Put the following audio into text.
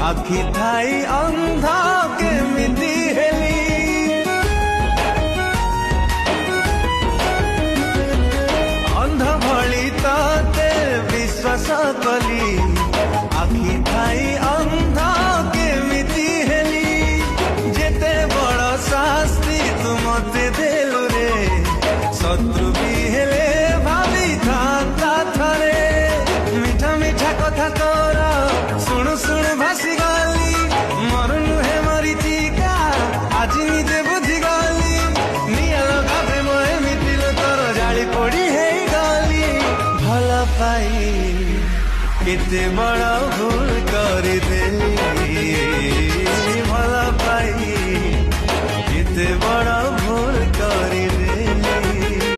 आखि थाई अंधा केमिति हेली अंध भली ताते विश्वास कली आखि थाई अंधा केमिति हेली जेते बड़ शास्ति तू मते देलु रे शत्रु भी हेले भाभी था थरे मिठा मिठा कथा तोर शुणु शुणु भासी गली मरु नुहे मरीचिका आज निजे बुझी गली निया लगा प्रेम एमिति तोर जाली पड़ी है गली भल पाई केते बड़ भूल